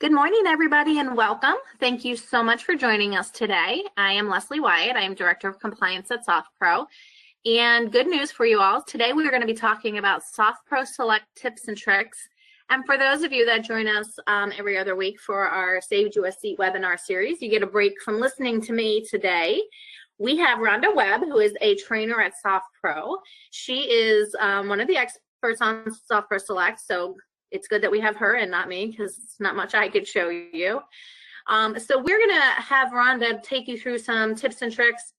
Good morning, everybody, and welcome. Thank you so much for joining us today. I am Leslie Wyatt. I am Director of Compliance at SoftPro. And good news for you all. Today we are going to be talking about SoftPro Select tips and tricks. And for those of you that join us every other week for our Saved You a Seat webinar series, you get a break from listening to me today. We have Rhonda Webb, who is a trainer at SoftPro. She is one of the experts on SoftPro Select, so it's good that we have her and not me because it's not much I could show you. So we're going to have Rhonda take you through some tips and tricks.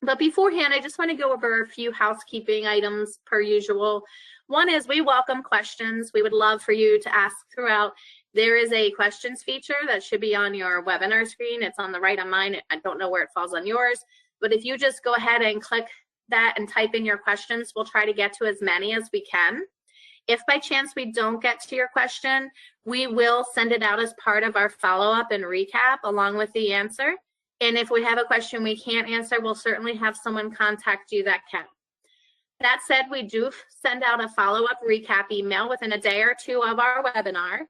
But beforehand, I just want to go over a few housekeeping items per usual. One is we welcome questions. We would love for you to ask throughout. There is a questions feature that should be on your webinar screen. It's on the right on mine. I don't know where it falls on yours. But if you just go ahead and click that and type in your questions, we'll try to get to as many as we can. If by chance we don't get to your question, we will send it out as part of our follow-up and recap along with the answer. And if we have a question we can't answer, we'll certainly have someone contact you that can. That said, we do send out a follow-up recap email within a day or two of our webinar.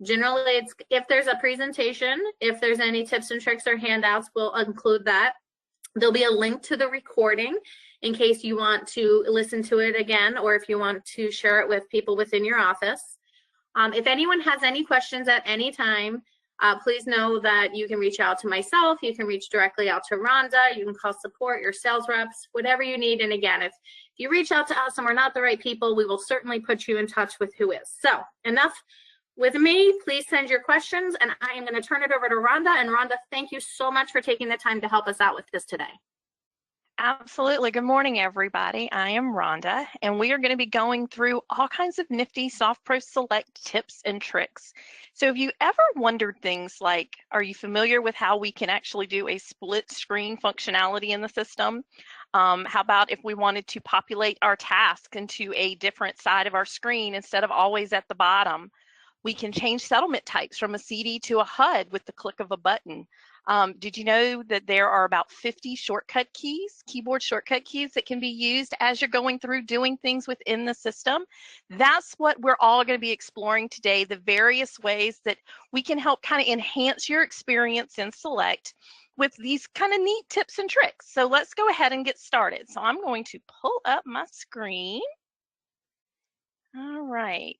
Generally, it's if there's a presentation, if there's any tips and tricks or handouts, we'll include that. There'll be a link to the recording in case you want to listen to it again or if you want to share it with people within your office. If anyone has any questions at any time, please know that you can reach out to myself, you can reach directly out to Rhonda, you can call support, your sales reps, whatever you need. And again, if you reach out to us and we're not the right people, we will certainly put you in touch with who is. So enough with me. Please send your questions and I am going to turn it over to Rhonda. And Rhonda, thank you so much for taking the time to help us out with this today. Absolutely. Good morning, everybody. I am Rhonda, and we are going to be going through all kinds of nifty SoftPro Select tips and tricks. So if you ever wondered things like, are you familiar with how we can actually do a split screen functionality in the system? How about if we wanted to populate our task into a different side of our screen instead of always at the bottom? We can change settlement types from a CD to a HUD with the click of a button. Did you know that there are about 50 shortcut keys, keyboard shortcut keys that can be used as you're going through doing things within the system? That's what we're all going to be exploring today, the various ways that we can help kind of enhance your experience in Select with these kind of neat tips and tricks. So let's go ahead and get started. So I'm going to pull up my screen. All right.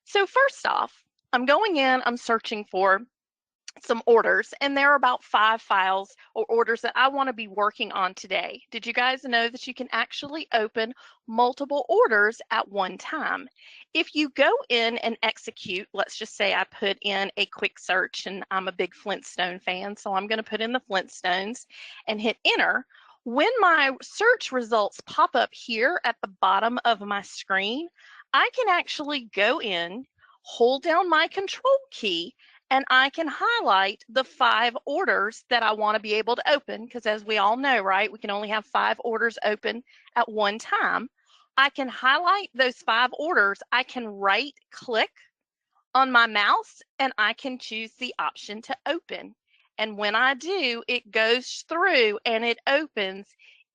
So first off, I'm going in, I'm searching for some orders, and there are about 5 files or orders that I want to be working on today. Did you guys know that you can actually open multiple orders at one time? If you go in and execute, let's just say I put in a quick search, and I'm a big Flintstone fan, so I'm going to put in the Flintstones and hit enter. When my search results pop up here at the bottom of my screen, I can actually go in, hold down my control key, and I can highlight the 5 orders that I want to be able to open, because as we all know, right, we can only have 5 orders open at one time. I can highlight those 5 orders. I can right click on my mouse and I can choose the option to open. And when I do, it goes through and it opens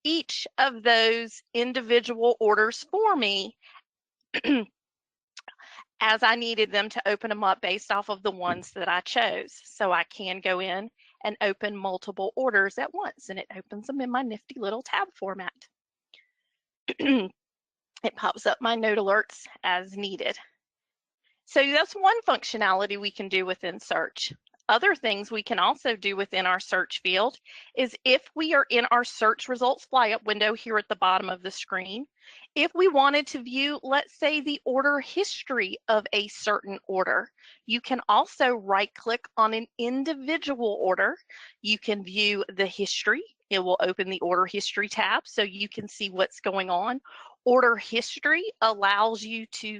each of those individual orders for me as I needed them to open them up based off of the ones that I chose. So I can go in and open multiple orders at once, and it opens them in my nifty little tab format. It pops up my note alerts as needed. So that's one functionality we can do within search. Other things we can also do within our search field is if we are in our search results fly-up window here at the bottom of the screen, if we wanted to view, let's say, the order history of a certain order, you can also right-click on an individual order. You can view the history. It will open the order history tab so you can see what's going on. Order history allows you to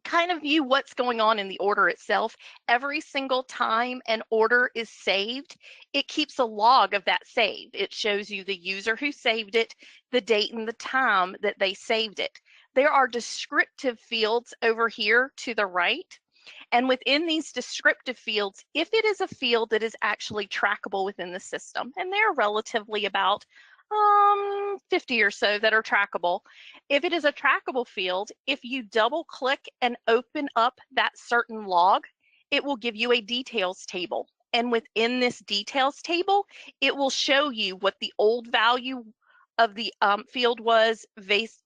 kind of view what's going on in the order itself. Every single time an order is saved, it keeps a log of that save. It shows you the user who saved it, the date and the time that they saved it. There are descriptive fields over here to the right. And within these descriptive fields, if it is a field that is actually trackable within the system, and they're relatively about 50 or so that are trackable. If it is a trackable field, if you double click and open up that certain log, it will give you a details table. And within this details table, it will show you what the old value of the field was versus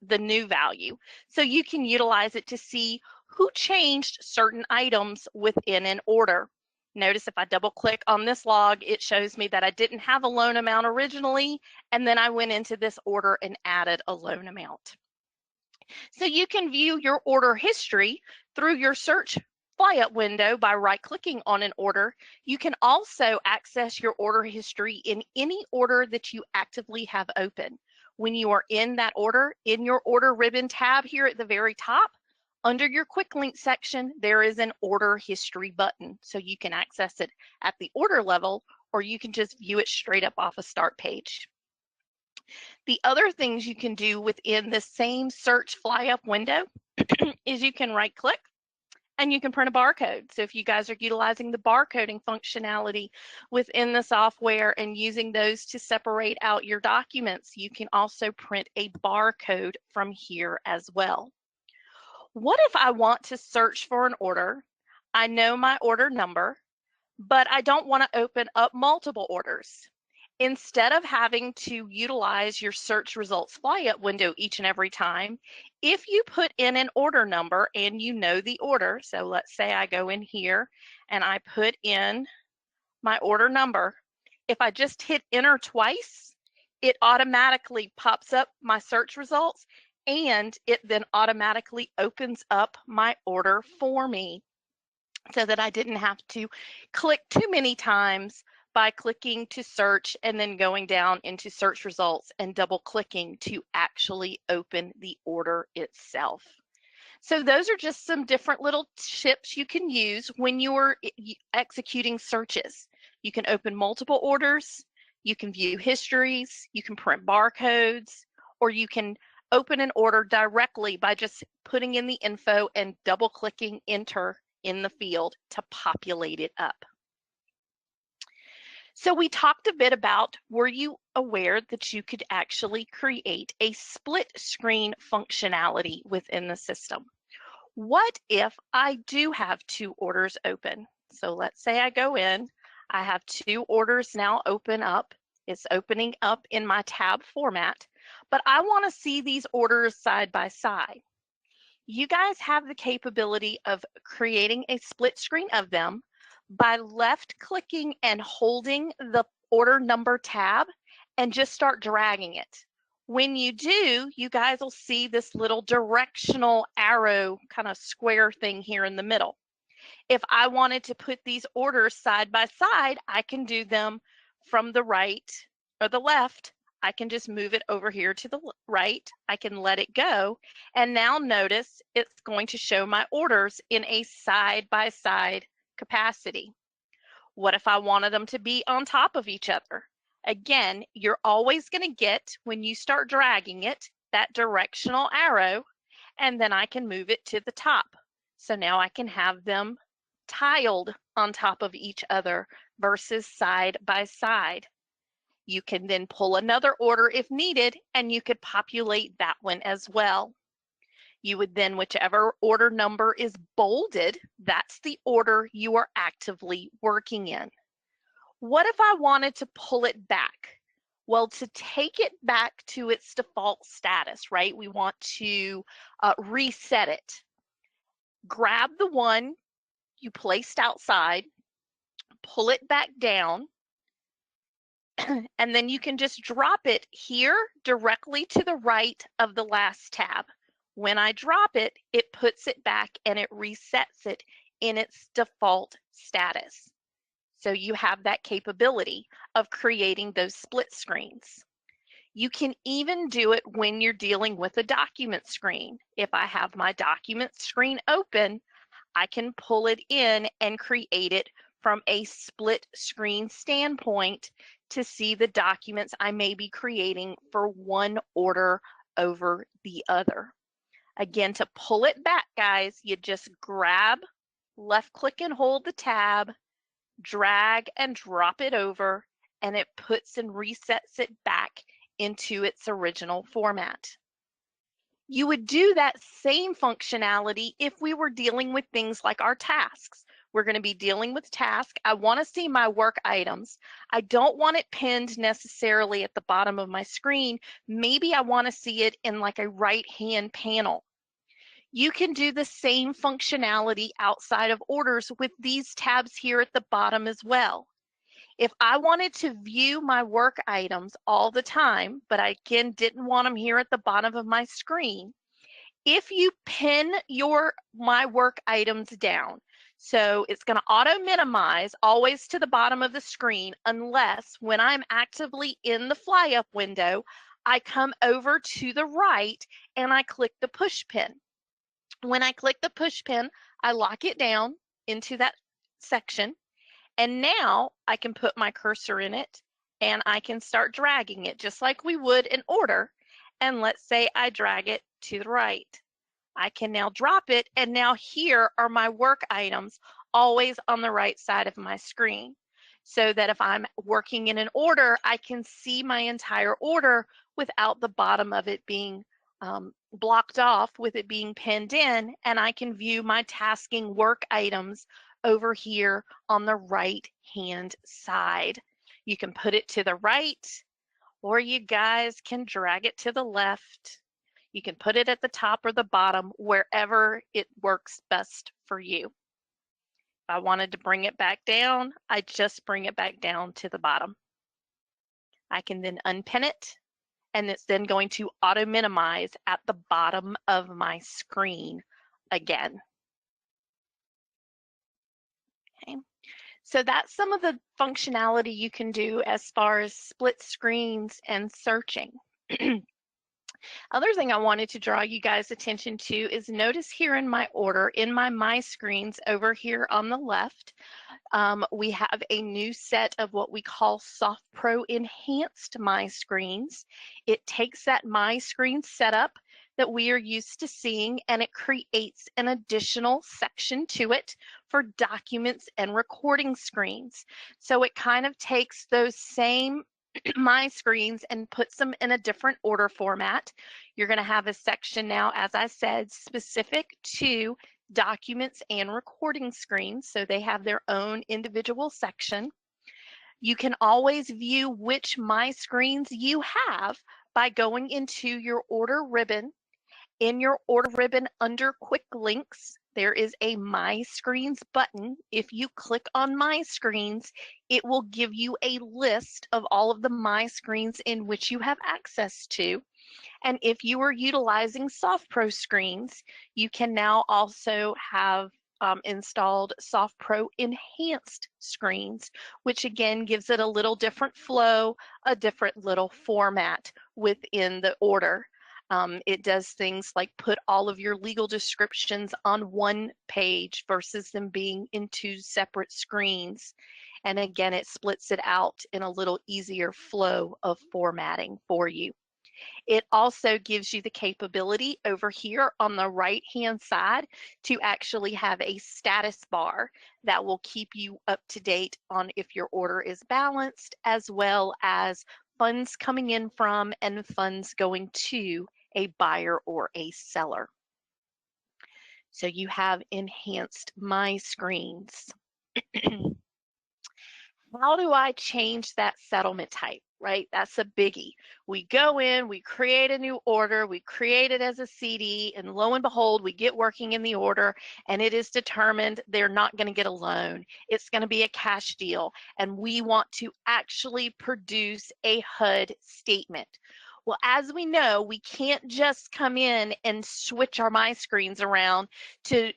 the new value. So you can utilize it to see who changed certain items within an order. Notice if I double click on this log, it shows me that I didn't have a loan amount originally, and then I went into this order and added a loan amount. So you can view your order history through your search fly-up window by right-clicking on an order. You can also access your order history in any order that you actively have open. When you are in that order, in your order ribbon tab here at the very top, under your quick link section, there is an order history button. So you can access it at the order level, or you can just view it straight up off a start page. The other things you can do within the same search fly up window is you can right click and you can print a barcode. So if you guys are utilizing the barcoding functionality within the software and using those to separate out your documents, you can also print a barcode from here as well. What if I want to search for an order? I know my order number, but I don't want to open up multiple orders. Instead of having to utilize your search results fly-up window each and every time, if you put in an order number and you know the order, so let's say I go in here and I put in my order number, if I just hit enter twice, it automatically pops up my search results and it then automatically opens up my order for me so that I didn't have to click too many times by clicking to search and then going down into search results and double clicking to actually open the order itself. So those are just some different little tips you can use when you're executing searches. You can open multiple orders, you can view histories, you can print barcodes, or you can open an order directly by just putting in the info and double clicking enter in the field to populate it up. So we talked a bit about, were you aware that you could actually create a split screen functionality within the system? What if I do have two orders open? So let's say I go in, I have two orders now open up. It's opening up in my tab format, but I want to see these orders side by side. You guys have the capability of creating a split screen of them by left clicking and holding the order number tab and just start dragging it. When you do, you guys will see this little directional arrow kind of square thing here in the middle. If I wanted to put these orders side by side, I can do them from the right or the left. I can just move it over here to the right. I can let it go. And now notice it's going to show my orders in a side-by-side capacity. What if I wanted them to be on top of each other? Again, you're always going to get, when you start dragging it, that directional arrow, and then I can move it to the top. So now I can have them tiled on top of each other versus side by side. You can then pull another order if needed, and you could populate that one as well. You would then, whichever order number is bolded, that's the order you are actively working in. What if I wanted to pull it back? Well, to take it back to its default status, right? We want to reset it. Grab the one you placed outside, pull it back down, and then you can just drop it here directly to the right of the last tab. When I drop it, it puts it back and it resets it in its default status. So you have that capability of creating those split screens. You can even do it when you're dealing with a document screen. If I have my document screen open, I can pull it in and create it from a split screen standpoint to see the documents I may be creating for one order over the other. Again, to pull it back, guys, you just grab, left click and hold the tab, drag and drop it over, and it puts and resets it back into its original format. You would do that same functionality if we were dealing with things like our tasks. We're going to be dealing with tasks. I want to see my work items. I don't want it pinned necessarily at the bottom of my screen. Maybe I want to see it in like a right-hand panel. You can do the same functionality outside of orders with these tabs here at the bottom as well. If I wanted to view my work items all the time, but I again didn't want them here at the bottom of my screen, if you pin my work items down, so it's going to auto minimize always to the bottom of the screen, unless when I'm actively in the fly up window, I come over to the right and I click the push pin. When I click the push pin, I lock it down into that section, and now I can put my cursor in it and I can start dragging it just like we would in order. And let's say I drag it to the right. I can now drop it, and now here are my work items always on the right side of my screen, so that if I'm working in an order, I can see my entire order without the bottom of it being blocked off, with it being pinned in, and I can view my tasking work items over here on the right hand side. You can put it to the right, or you guys can drag it to the left. You can put it at the top or the bottom, wherever it works best for you. If I wanted to bring it back down, I just bring it back down to the bottom. I can then unpin it, and it's then going to auto minimize at the bottom of my screen again. Okay. So that's some of the functionality you can do as far as split screens and searching. Other thing I wanted to draw you guys' attention to is, notice here in my order, in my screens over here on the left, we have a new set of what we call SoftPro Enhanced My Screens. It takes that My Screen setup that we are used to seeing, and it creates an additional section to it for documents and recording screens. So it kind of takes those same my screens and puts them in a different order format. You're going to have a section now, as I said, specific to documents and recording screens, so they have their own individual section. You can always view which my screens you have by going into your order ribbon. In your order ribbon under quick links, there is a My Screens button. If you click on My Screens, it will give you a list of all of the My Screens in which you have access to. And if you are utilizing SoftPro screens, you can now also have installed SoftPro Enhanced screens, which again gives it a little different flow, a different little format within the order. It does things like put all of your legal descriptions on one page versus them being in two separate screens. And again, it splits it out in a little easier flow of formatting for you. It also gives you the capability over here on the right-hand side to actually have a status bar that will keep you up to date on if your order is balanced, as well as funds coming in from and funds going to a buyer or a seller. So you have enhanced My Screens. How do I change that settlement type, right? That's a biggie. We go in, we create a new order, we create it as a CD, and lo and behold, we get working in the order, and it is determined they're not going to get a loan. It's going to be a cash deal, and we want to actually produce a HUD statement. Well, as we know, we can't just come in and switch our My Screens around to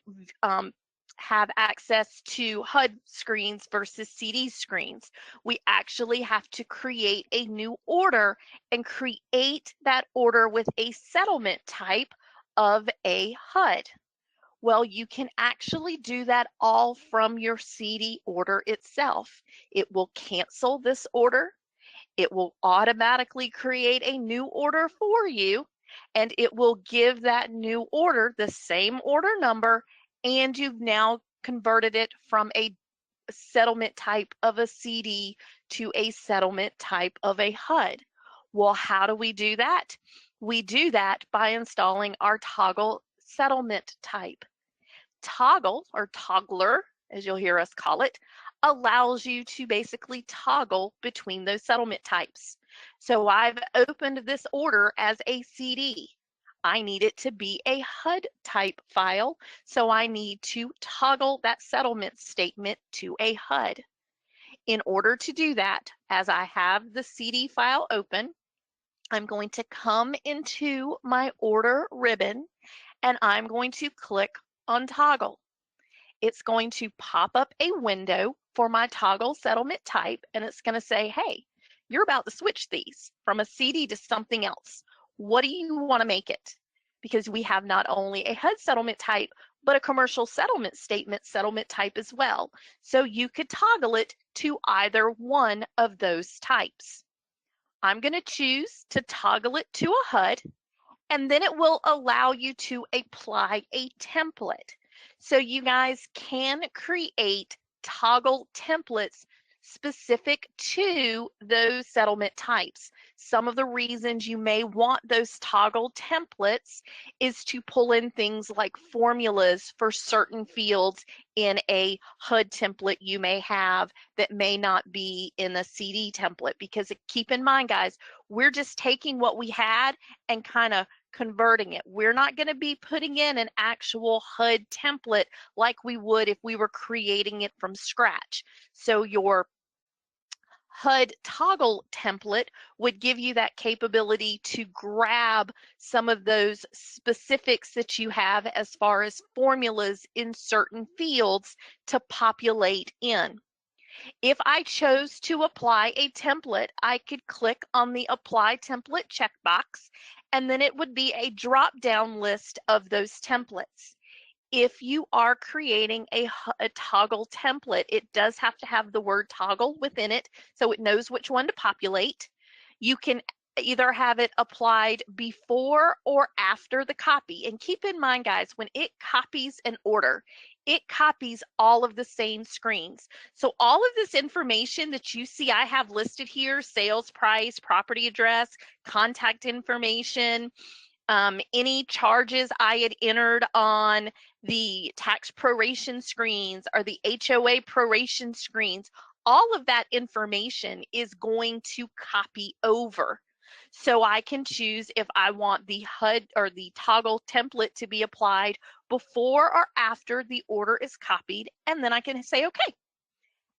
have access to HUD screens versus CD screens. We actually have to create a new order and create that order with a settlement type of a HUD. Well, you can actually do that all from your CD order itself. It will cancel this order. It will automatically create a new order for you, and it will give that new order the same order number, and you've now converted it from a settlement type of a CD to a settlement type of a HUD. Well, how do we do that? We do that by installing our toggle settlement type. Toggle, or toggler, as you'll hear us call it, allows you to basically toggle between those settlement types. So I've opened this order as a CD. I need it to be a HUD type file, so I need to toggle that settlement statement to a HUD. In order to do that, as I have the CD file open, I'm going to come into my order ribbon and I'm going to click on toggle. It's going to pop up a window for my toggle settlement type, and it's going to say, hey, you're about to switch these from a CD to something else. What do you want to make it? Because we have not only a HUD settlement type, but a commercial settlement statement settlement type as well. So you could toggle it to either one of those types. I'm going to choose to toggle it to a HUD, and then it will allow you to apply a template. So you guys can create toggle templates specific to those settlement types. Some of the reasons you may want those toggle templates is to pull in things like formulas for certain fields in a HUD template you may have that may not be in a CD template. Because keep in mind, guys, we're just taking what we had and kind of converting it. We're not going to be putting in an actual HUD template like we would if we were creating it from scratch. So your HUD toggle template would give you that capability to grab some of those specifics that you have as far as formulas in certain fields to populate in. If I chose to apply a template, I could click on the Apply Template checkbox, and then it would be a drop-down list of those templates. If you are creating a toggle template, it does have to have the word toggle within it, so it knows which one to populate. You can either have it applied before or after the copy. And keep in mind, guys, when it copies an order, it copies all of the same screens. So all of this information that you see I have listed here, sales price, property address, contact information, any charges I had entered on the tax proration screens or the HOA proration screens, all of that information is going to copy over. So I can choose if I want the HUD or the toggle template to be applied before or after the order is copied, and then I can say okay.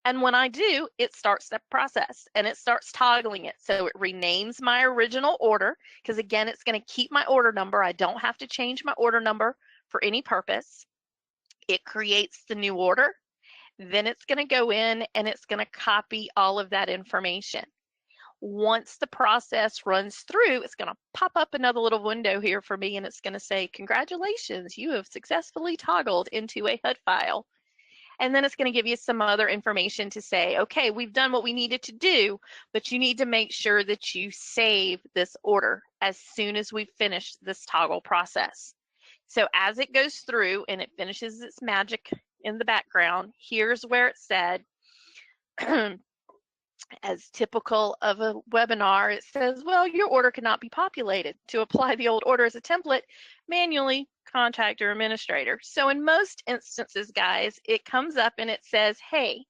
And when I do, it starts that process and it starts toggling it. So it renames my original order, because again, it's going to keep my order number. I don't have to change my order number for any purpose. It creates the new order. Then it's going to go in and it's going to copy all of that information. Once the process runs through, it's going to pop up another little window here for me, and it's going to say, congratulations, you have successfully toggled into a HUD file. And then it's going to give you some other information to say, okay, we've done what we needed to do, but you need to make sure that you save this order as soon as we finish this toggle process. So as it goes through and it finishes its magic in the background, here's where it said, as typical of a webinar, it says, well, your order cannot be populated. To apply the old order as a template, manually contact your administrator. So in most instances, guys, it comes up and it says, hey,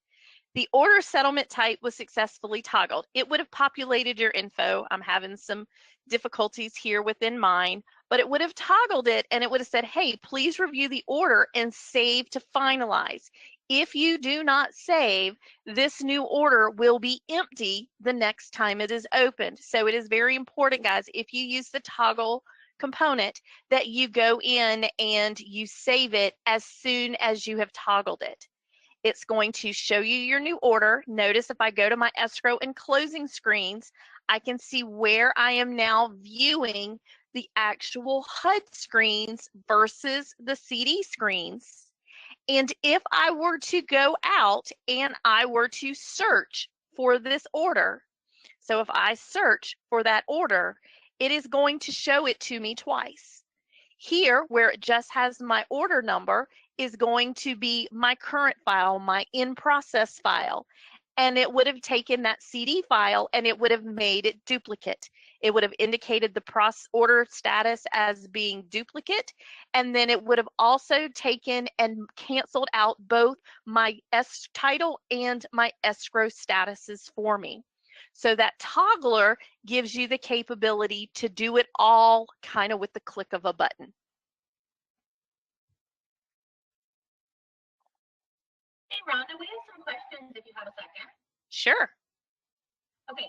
the order settlement type was successfully toggled. It would have populated your info. I'm having some difficulties here within mine, but it would have toggled it and it would have said, hey, please review the order and save to finalize. If you do not save, this new order will be empty the next time it is opened. So it is very important, guys, if you use the toggle component, that you go in and you save it as soon as you have toggled it. It's going to show you your new order. Notice if I go to my escrow and closing screens, I can see where I am now viewing the actual HUD screens versus the CD screens. And if I were to go out and I were to search for this order, so if I search for that order, it is going to show it to me twice. Here, where it just has my order number, is going to be my current file, my in process file. and it would have taken that CD file and it would have made it duplicate. It would have indicated the order status as being duplicate, and then it would have also taken and canceled out both my title and my escrow statuses for me. So that toggler gives you the capability to do it all kind of with the click of a button. Hey, Rhonda, we have some questions if you have a second. Sure. Okay,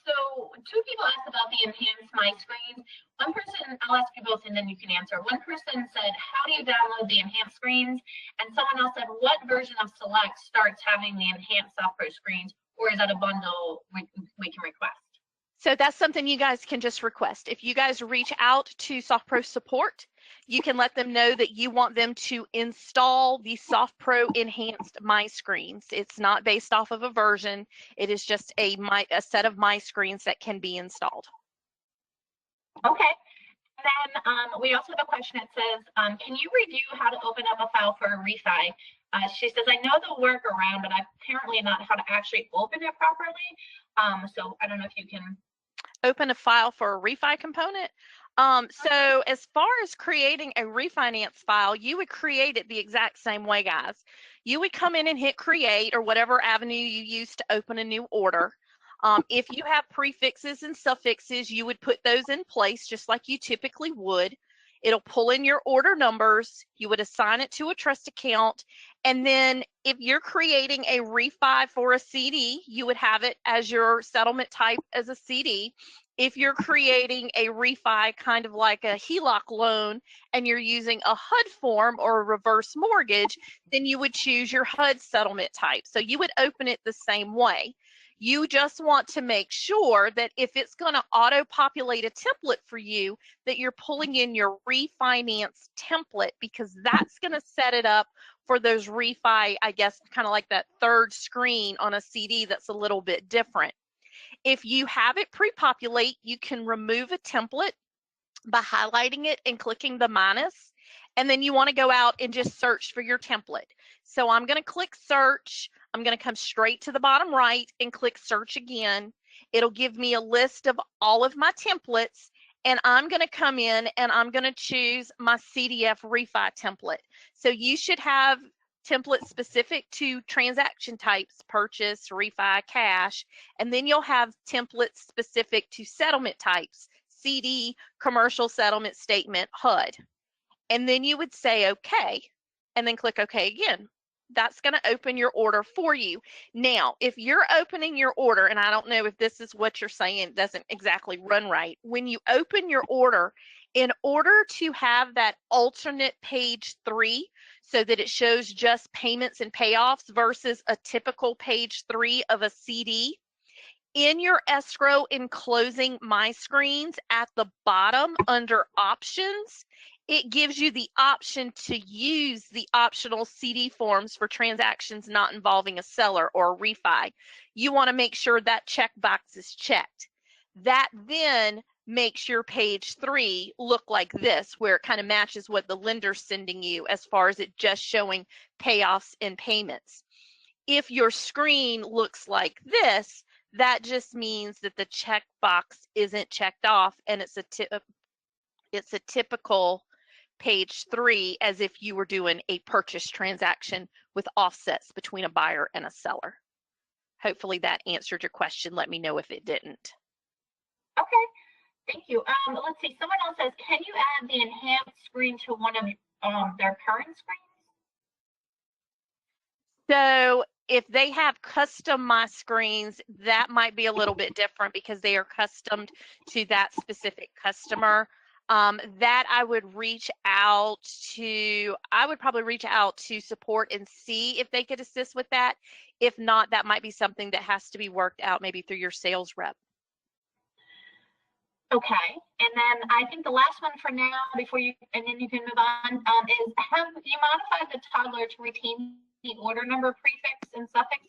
so two people asked about the enhanced My Screens. One person, I'll ask you both and then you can answer. One person said, how do you download the enhanced screens? And someone else said, what version of Select starts having the enhanced SoftPro screens, or is that a bundle we can request? So that's something you guys can just request. If you guys reach out to SoftPro support, you can let them know that you want them to install the SoftPro enhanced My Screens. It's not based off of a version. It is just a set of My Screens that can be installed. Okay. And then we also have a question that says, can you review how to open up a file for a refi? She says, I know the workaround, but I apparently not how to actually open it properly. So I don't know if you can open a file for a refi component. So as far as creating a refinance file, you would create it the exact same way, guys. You would come in and hit create or whatever avenue you use to open a new order. If you have prefixes and suffixes, you would put those in place just like you typically would. It'll pull in your order numbers. You would assign it to a trust account. And then if you're creating a refi for a CD, you would have it as your settlement type as a CD. If you're creating a refi kind of like a HELOC loan and you're using a HUD form or a reverse mortgage, then you would choose your HUD settlement type. So you would open it the same way. You just want to make sure that if it's going to auto-populate a template for you, that you're pulling in your refinance template, because that's going to set it up for those refi, I guess, kind of like that third screen on a CD that's a little bit different. If you have it pre-populate, you can remove a template by highlighting it and clicking the minus, and then you want to go out and just search for your template. So I'm going to click search. I'm going to come straight to the bottom right and click search again. It'll give me a list of all of my templates, and I'm going to come in and I'm going to choose my CDF refi template. So you should have templates specific to transaction types, purchase, refi, cash, and then you'll have templates specific to settlement types, CD, commercial settlement statement, HUD. And then you would say okay, and then click OK again. That's going to open your order for you. Now, if you're opening your order, and I don't know if this is what you're saying, it doesn't exactly run right. When you open your order, in order to have that alternate page 3 so that it shows just payments and payoffs versus a typical page 3 of a CD, in your escrow and closing My Screens at the bottom under options, it gives you the option to use the optional CD forms for transactions not involving a seller or a refi. You want to make sure that checkbox is checked. That then makes your page 3 look like this, where it kind of matches what the lender's sending you as far as it just showing payoffs and payments. If your screen looks like this, that just means that the checkbox isn't checked off, and it's a typical page 3, as if you were doing a purchase transaction with offsets between a buyer and a seller. Hopefully that answered your question. Let me know if it didn't. Okay, thank you. Let's see, someone else says, can you add the enhanced screen to one of their current screens? So if they have custom My Screens, that might be a little bit different because they are customed to that specific customer. That I would probably reach out to support and see if they could assist with that. If not, that might be something that has to be worked out maybe through your sales rep. Okay, and then I think the last one for now, and then you can move on, is have you modified the toggler to retain the order number prefix and suffix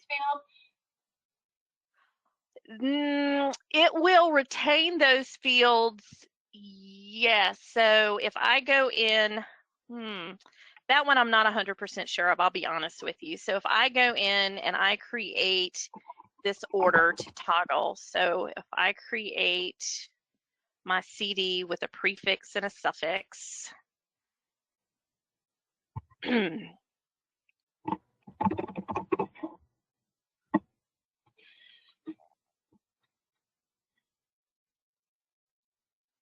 field? It will retain those fields. Yes. So if I go in, that one I'm not 100% sure of, I'll be honest with you. So if I go in and I create this order to toggle. So if I create my CD with a prefix and a suffix, and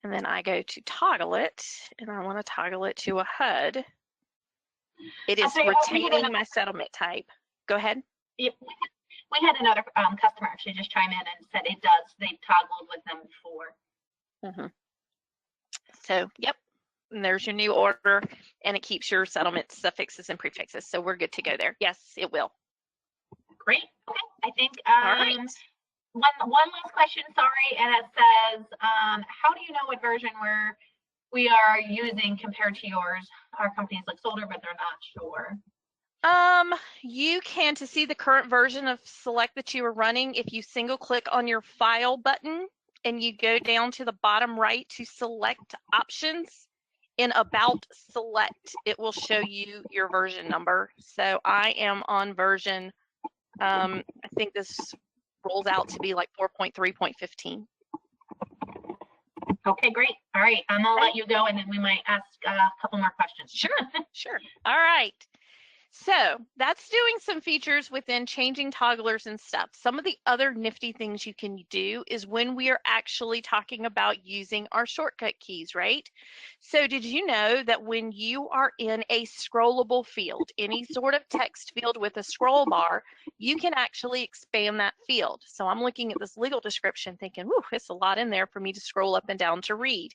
then I go to toggle it, and I want to toggle it to a HUD. It is retaining my settlement type. Go ahead. Yep. We had another customer actually just chime in and said it does. They've toggled with them before. So, yep, and there's your new order, and it keeps your settlement suffixes and prefixes. So we're good to go there. Yes, it will. Great. Okay. I think All right. one last question, sorry, and it says, how do you know what version we are using compared to yours? Our company's like Solder, but they're not sure. You can, to see the current version of Select that you are running, if you single click on your File button and you go down to the bottom right to Select Options, in About Select, it will show you your version number. So I am on version, I think this rolls out to be like 4.3.15. Okay, great. All right, I'm gonna let you go, and then we might ask a couple more questions. Sure, sure. All right. So that's doing some features within changing togglers and stuff. Some of the other nifty things you can do is when we are actually talking about using our shortcut keys, right? So did you know that when you are in a scrollable field, any sort of text field with a scroll bar, you can actually expand that field. So I'm looking at this legal description thinking, whew, it's a lot in there for me to scroll up and down to read.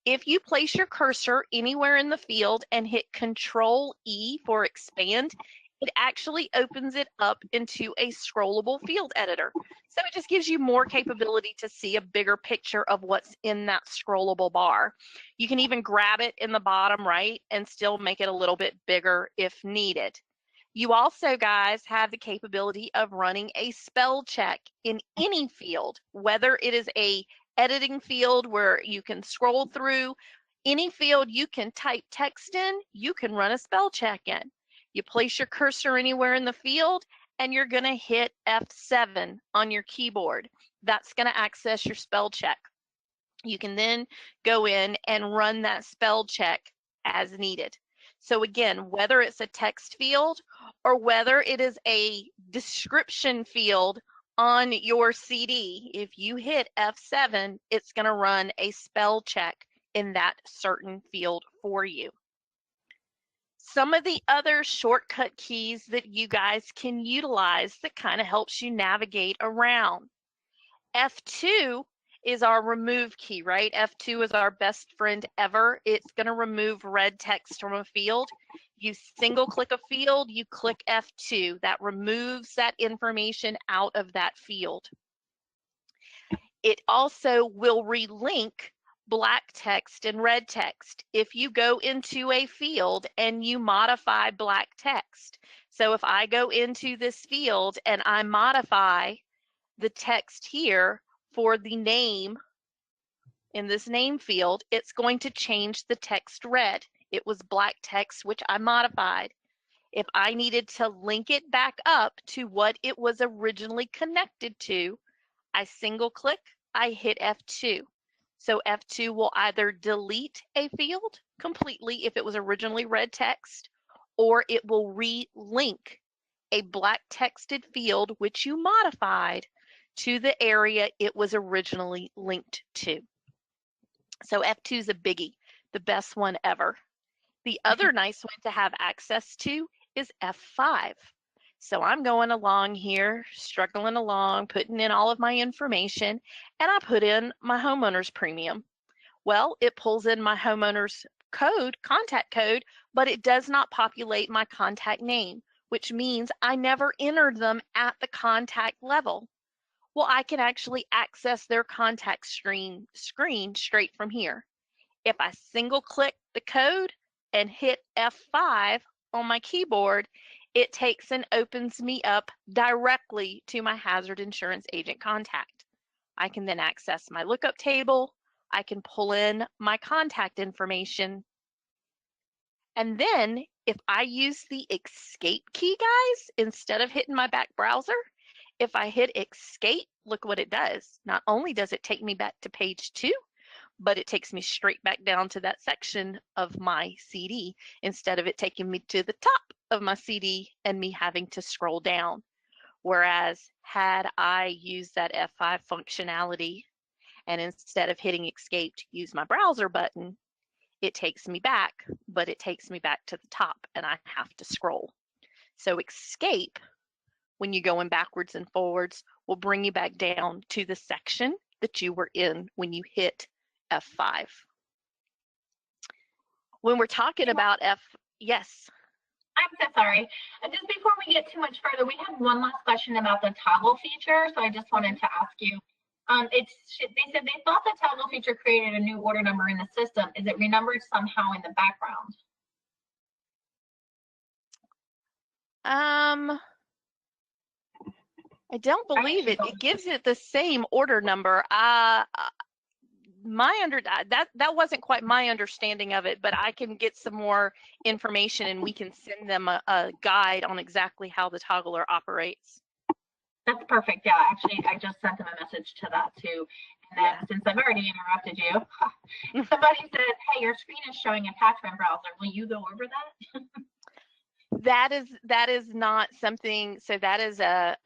If you place your cursor anywhere in the field and hit Control E for expand, it actually opens it up into a scrollable field editor. So it just gives you more capability to see a bigger picture of what's in that scrollable bar. You can even grab it in the bottom right and still make it a little bit bigger if needed. You also, guys, have the capability of running a spell check in any field, whether it is a editing field where you can scroll through any field you can type text in, you can run a spell check in. You place your cursor anywhere in the field and you're going to hit F7 on your keyboard. That's going to access your spell check. You can then go in and run that spell check as needed. So again, whether it's a text field or whether it is a description field on your CD, if you hit F7, it's going to run a spell check in that certain field for you. Some of the other shortcut keys that you guys can utilize that kind of helps you navigate around. F2 is our remove key, right? F2 is our best friend ever. It's going to remove red text from a field. You single click a field, you click F2. That removes that information out of that field. It also will relink black text and red text if you go into a field and you modify black text. So if I go into this field and I modify the text here for the name in this name field, it's going to change the text red. It was black text, which I modified. If I needed to link it back up to what it was originally connected to, I single click, I hit F2. So F2 will either delete a field completely if it was originally red text, or it will relink a black texted field which you modified to the area it was originally linked to. So F2 is a biggie, the best one ever. The other nice one to have access to is F5. So I'm going along here, struggling along, putting in all of my information, and I put in my homeowner's premium. Well, it pulls in my homeowner's code, contact code, but it does not populate my contact name, which means I never entered them at the contact level. Well, I can actually access their contact screen straight from here. If I single click the code and hit F5 on my keyboard, it takes and opens me up directly to my hazard insurance agent contact. I can then access my lookup table. I can pull in my contact information. And then if I use the escape key, guys, instead of hitting my back browser, If I hit escape, look what it does. Not only does it take me back to page 2, but it takes me straight back down to that section of my CD instead of it taking me to the top of my CD and me having to scroll down. Whereas had I used that F5 functionality and instead of hitting escape to use my browser button, it takes me back, but it takes me back to the top and I have to scroll. So escape, when you're going backwards and forwards, will bring you back down to the section that you were in when you hit F5. When we're talking about yes. I'm so sorry. Just before we get too much further, we have one last question about the toggle feature. So I just wanted to ask you. They said they thought the toggle feature created a new order number in the system. Is it renumbered somehow in the background? I don't believe it. It gives it the same order number. That wasn't quite my understanding of it, but I can get some more information and we can send them a guide on exactly how the toggler operates. That's perfect. Yeah, actually, I just sent them a message to that too. And then since I've already interrupted you, somebody said, "Hey, your screen is showing attachment browser. Will you go over that?" That is not something. So that is a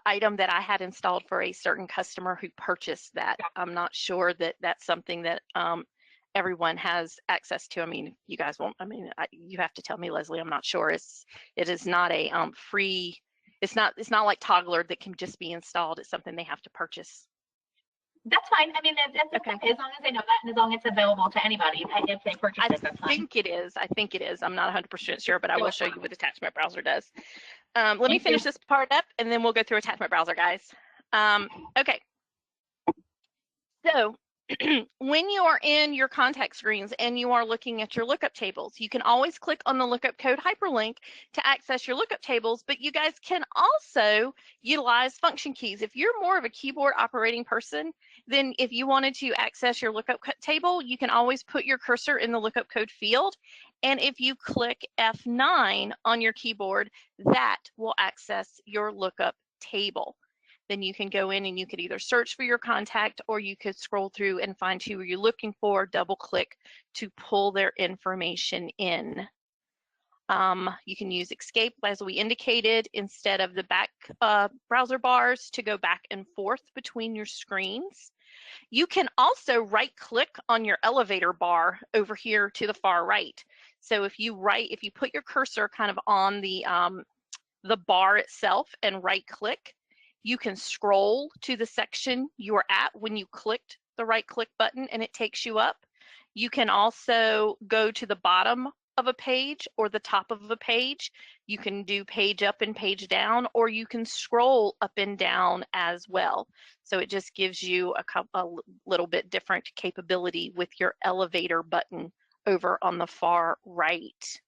item that I had installed for a certain customer who purchased that. I'm not sure that that's something that everyone has access to. I mean, you guys won't. I mean, you have to tell me, Leslie. I'm not sure. It is not a free. It's not like Toggler that can just be installed. It's something they have to purchase. That's fine. I mean, that's okay. As long as they know that and as long as it's available to anybody if they purchase it, that's fine. I think it is. I think it is. I'm not 100% sure, but I will show you what Attachment Browser does. Let me finish this part up and then we'll go through Attachment Browser, guys. Okay. So when you are in your contact screens and you are looking at your lookup tables, you can always click on the lookup code hyperlink to access your lookup tables, but you guys can also utilize function keys. If you're more of a keyboard operating person, then if you wanted to access your lookup table, you can always put your cursor in the lookup code field. And if you click F9 on your keyboard, that will access your lookup table. Then you can go in and you could either search for your contact or you could scroll through and find who you're looking for, double click to pull their information in. You can use escape, as we indicated, instead of the back browser bars to go back and forth between your screens. You can also right click on your elevator bar over here to the far right. So if you put your cursor kind of on the bar itself and right click, you can scroll to the section you are at when you clicked the right click button and it takes you up. You can also go to the bottom of a page or the top of a page. You can do page up and page down, or you can scroll up and down as well. So it just gives you a little bit different capability with your elevator button over on the far right.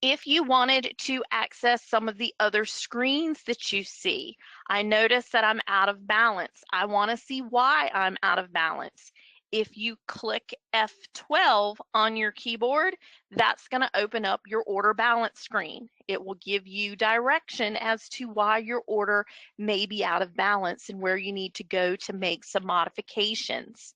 If you wanted to access some of the other screens that you see, I notice that I'm out of balance. I want to see why I'm out of balance. If you click F12 on your keyboard, that's going to open up your order balance screen. It will give you direction as to why your order may be out of balance and where you need to go to make some modifications.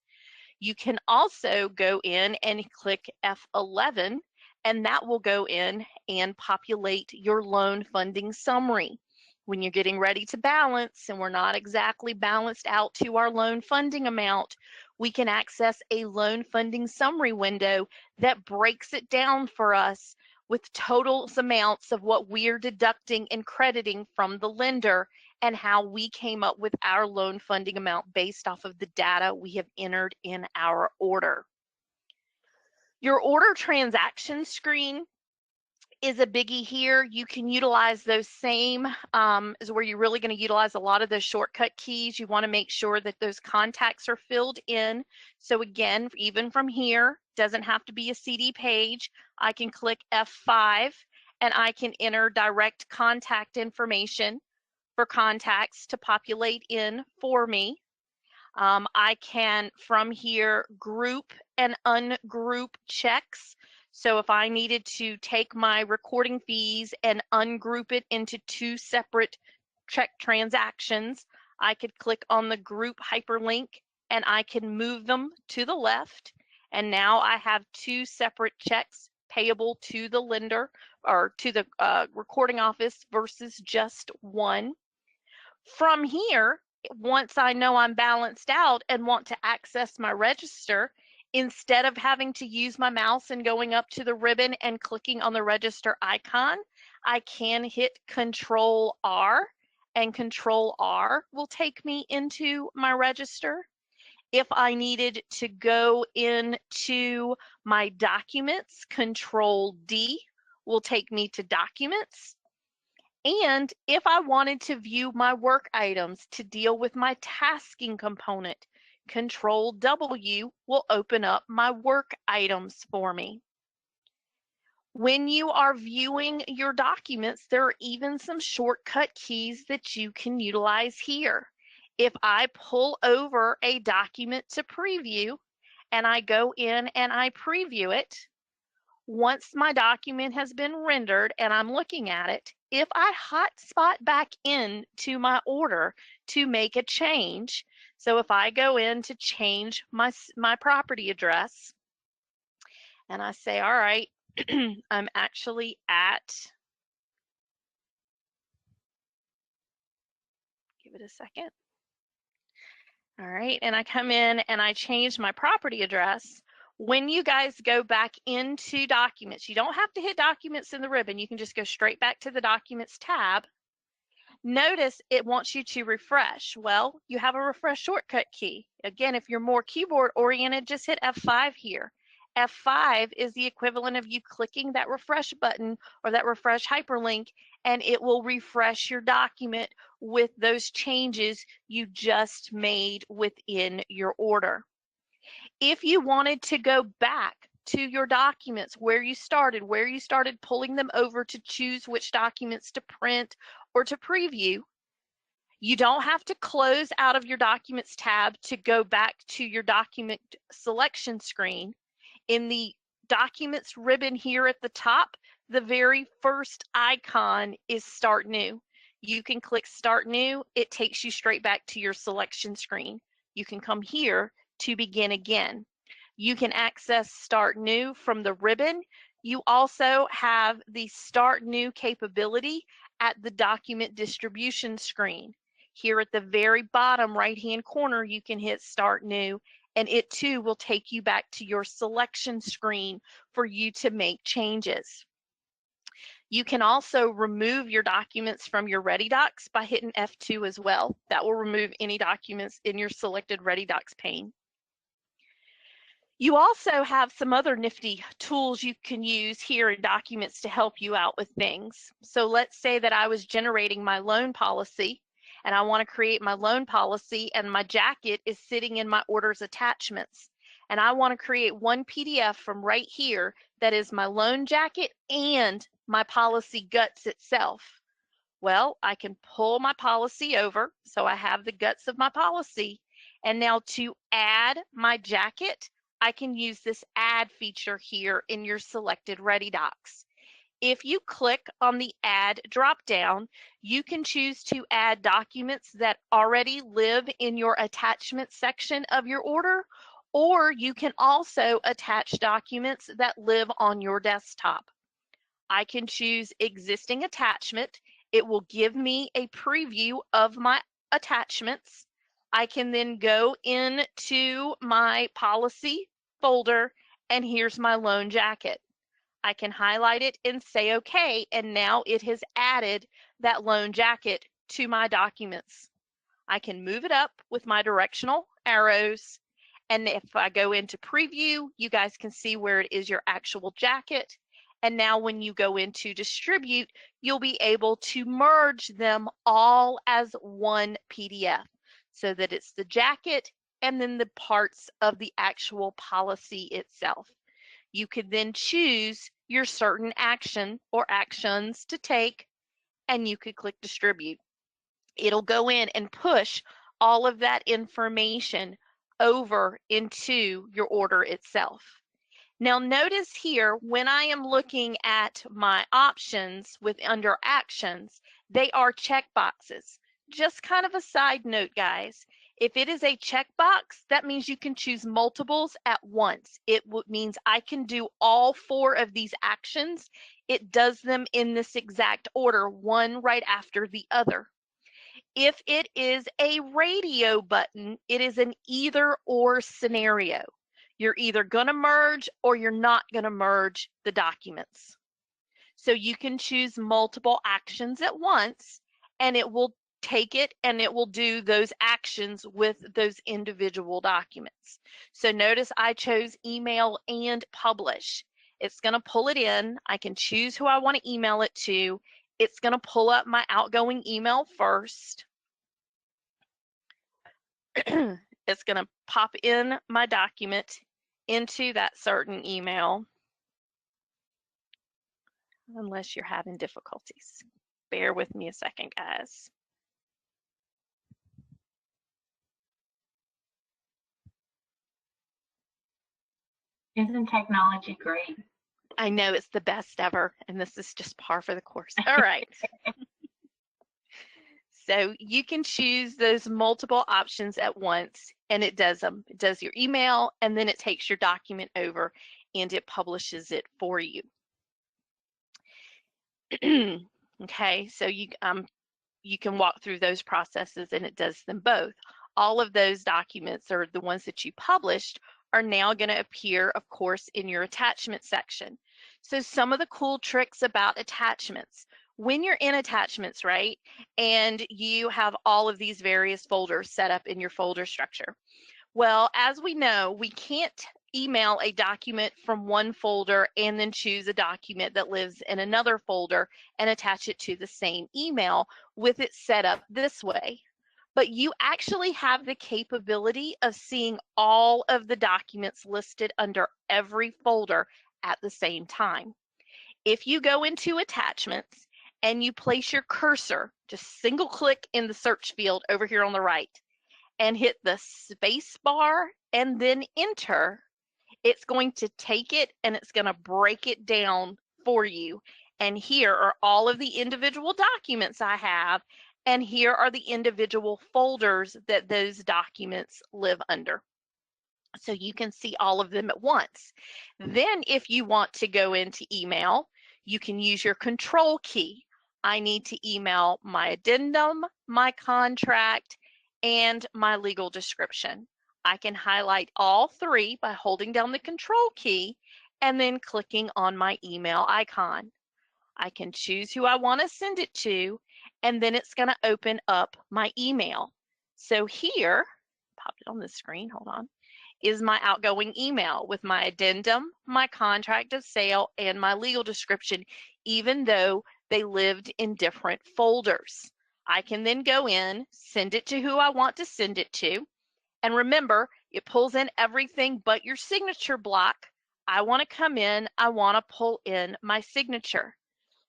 You can also go in and click F11, and that will go in and populate your loan funding summary. When you're getting ready to balance and we're not exactly balanced out to our loan funding amount, we can access a loan funding summary window that breaks it down for us with total amounts of what we're deducting and crediting from the lender and how we came up with our loan funding amount based off of the data we have entered in our order. Your order transaction screen is a biggie here. You can utilize those same, is where you're really going to utilize a lot of those shortcut keys. You want to make sure that those contacts are filled in. So again, even from here, doesn't have to be a CD page. I can click F5 and I can enter direct contact information for contacts to populate in for me. I can, from here, group and ungroup checks. So if I needed to take my recording fees and ungroup it into 2 separate check transactions, I could click on the group hyperlink and I can move them to the left. And now I have 2 separate checks payable to the lender or to the recording office versus just one. From here, once I know I'm balanced out and want to access my register, instead of having to use my mouse and going up to the ribbon and clicking on the register icon, I can hit Control R, and Control R will take me into my register. If I needed to go into my documents, Control D will take me to documents. And if I wanted to view my work items to deal with my tasking component, Control W will open up my work items for me. When you are viewing your documents, there are even some shortcut keys that you can utilize here. If I pull over a document to preview and I go in and I preview it, once my document has been rendered and I'm looking at it, if I hotspot back in to my order to make a change, so if I go in to change my property address and I say, all right, I'm actually at, give it a second. All right, and I come in and I change my property address. When you guys go back into documents, you don't have to hit documents in the ribbon. You can just go straight back to the documents tab. Notice it wants you to refresh. Well, you have a refresh shortcut key. Again, if you're more keyboard oriented, just hit F5 here. F5 is the equivalent of you clicking that refresh button or that refresh hyperlink, and it will refresh your document with those changes you just made within your order. If you wanted to go back to your documents where you started pulling them over to choose which documents to print or to preview, you don't have to close out of your Documents tab to go back to your document selection screen. In the Documents ribbon here at the top, the very first icon is Start New. You can click Start New. It takes you straight back to your selection screen. You can come here to begin again. You can access Start New from the ribbon. You also have the Start New capability at the document distribution screen. Here at the very bottom right-hand corner, you can hit Start New, and it too will take you back to your selection screen for you to make changes. You can also remove your documents from your Ready Docs by hitting F2 as well. That will remove any documents in your selected Ready Docs pane. You also have some other nifty tools you can use here in Documents to help you out with things. So let's say that I was generating my loan policy and I want to create my loan policy and my jacket is sitting in my orders attachments. And I want to create one PDF from right here that is my loan jacket and my policy guts itself. Well, I can pull my policy over so I have the guts of my policy. And now to add my jacket, I can use this add feature here in your selected Ready Docs. If you click on the add dropdown, you can choose to add documents that already live in your attachment section of your order, or you can also attach documents that live on your desktop. I can choose existing attachment. It will give me a preview of my attachments. I can then go into my policy folder, and here's my loan jacket. I can highlight it and say OK, and now it has added that loan jacket to my documents. I can move it up with my directional arrows, and if I go into preview, you guys can see where it is your actual jacket. And now when you go into distribute, you'll be able to merge them all as one PDF so that it's the jacket and then the parts of the actual policy itself. You could then choose your certain action or actions to take, and you could click distribute. It'll go in and push all of that information over into your order itself. Now notice here, when I am looking at my options under actions, they are checkboxes. Just kind of a side note, guys. If it is a checkbox, that means you can choose multiples at once. It means I can do all 4 of these actions. It does them in this exact order, one right after the other. If it is a radio button, it is an either or scenario. You're either going to merge or you're not going to merge the documents. So you can choose multiple actions at once, and it will take it and it will do those actions with those individual documents. So notice I chose email and publish. It's going to pull it in. I can choose who I want to email it to. It's going to pull up my outgoing email first. It's going to pop in my document into that certain email, unless you're having difficulties. Bear with me a second, guys. Isn't technology great? I know, it's the best ever, and this is just par for the course. All right. So you can choose those multiple options at once, and it does them. It does your email, and then it takes your document over and it publishes it for you. Okay, so you can walk through those processes, and it does them both. All of those documents, or the ones that you published, are now going to appear, of course, in your attachment section. So some of the cool tricks about attachments. When you're in attachments, right, and you have all of these various folders set up in your folder structure. Well, as we know, we can't email a document from one folder and then choose a document that lives in another folder and attach it to the same email with it set up this way. But you actually have the capability of seeing all of the documents listed under every folder at the same time. If you go into attachments and you place your cursor, just single click in the search field over here on the right, and hit the space bar and then enter, it's going to take it and it's going to break it down for you. And here are all of the individual documents I have, and here are the individual folders that those documents live under. So you can see all of them at once. Then if you want to go into email, you can use your control key. I need to email my addendum, my contract, and my legal description. I can highlight all 3 by holding down the control key and then clicking on my email icon. I can choose who I want to send it to, and then it's going to open up my email. So here, popped it on the screen, hold on, is my outgoing email with my addendum, my contract of sale, and my legal description, even though they lived in different folders. I can then go in, send it to who I want to send it to. And remember, it pulls in everything but your signature block. I want to come in, I want to pull in my signature.